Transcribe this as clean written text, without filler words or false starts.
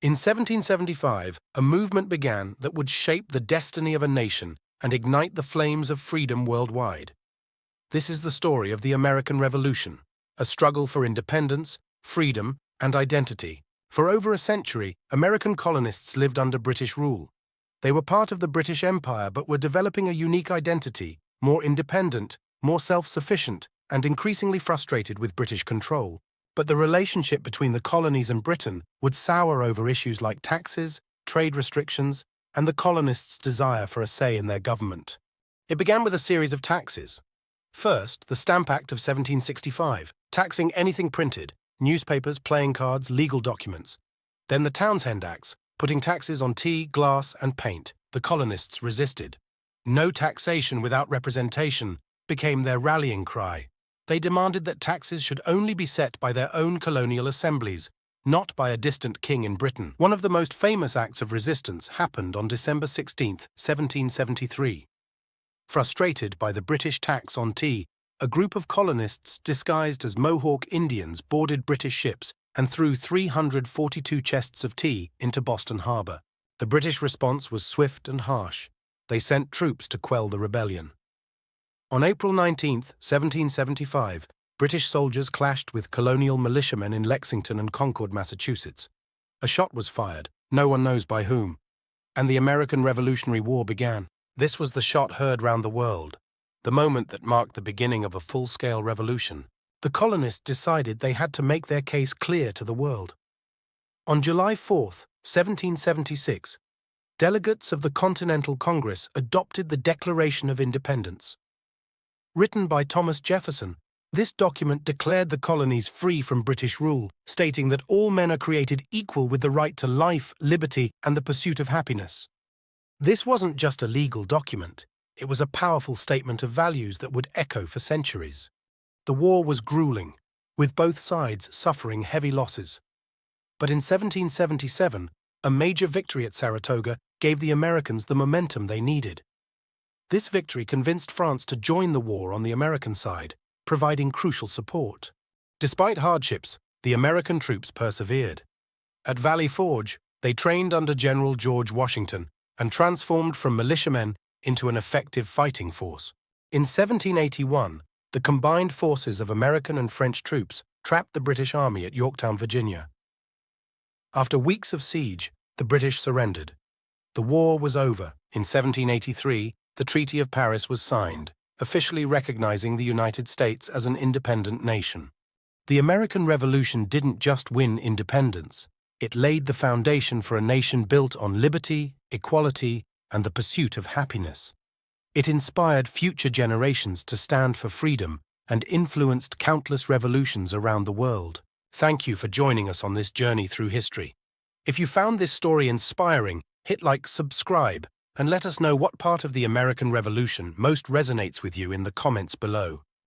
In 1775, a movement began that would shape the destiny of a nation and ignite the flames of freedom worldwide. This is the story of the American Revolution, a struggle for independence, freedom, and identity. For over a century, American colonists lived under British rule. They were part of the British Empire but were developing a unique identity, more independent, more self-sufficient, and increasingly frustrated with British control. But the relationship between the colonies and Britain would sour over issues like taxes, trade restrictions, and the colonists' desire for a say in their government. It began with a series of taxes. First, the Stamp Act of 1765, taxing anything printed, newspapers, playing cards, legal documents. Then the Townshend Acts, putting taxes on tea, glass, and paint. The colonists resisted. No taxation without representation became their rallying cry. They demanded that taxes should only be set by their own colonial assemblies, not by a distant king in Britain. One of the most famous acts of resistance happened on December 16, 1773. Frustrated by the British tax on tea, a group of colonists disguised as Mohawk Indians boarded British ships and threw 342 chests of tea into Boston Harbor. The British response was swift and harsh. They sent troops to quell the rebellion. On April 19, 1775, British soldiers clashed with colonial militiamen in Lexington and Concord, Massachusetts. A shot was fired, no one knows by whom, and the American Revolutionary War began. This was the shot heard round the world, the moment that marked the beginning of a full-scale revolution. The colonists decided they had to make their case clear to the world. On July 4, 1776, delegates of the Continental Congress adopted the Declaration of Independence. Written by Thomas Jefferson, this document declared the colonies free from British rule, stating that all men are created equal with the right to life, liberty, and the pursuit of happiness. This wasn't just a legal document, it was a powerful statement of values that would echo for centuries. The war was grueling, with both sides suffering heavy losses. But in 1777, a major victory at Saratoga gave the Americans the momentum they needed. This victory convinced France to join the war on the American side, providing crucial support. Despite hardships, the American troops persevered. At Valley Forge, they trained under General George Washington and transformed from militiamen into an effective fighting force. In 1781, the combined forces of American and French troops trapped the British Army at Yorktown, Virginia. After weeks of siege, the British surrendered. The war was over. In 1783, the Treaty of Paris was signed, officially recognizing the United States as an independent nation. The American Revolution didn't just win independence, it laid the foundation for a nation built on liberty, equality, and the pursuit of happiness. It inspired future generations to stand for freedom and influenced countless revolutions around the world. Thank you for joining us on this journey through history. If you found this story inspiring, hit like, subscribe, and let us know what part of the American Revolution most resonates with you in the comments below.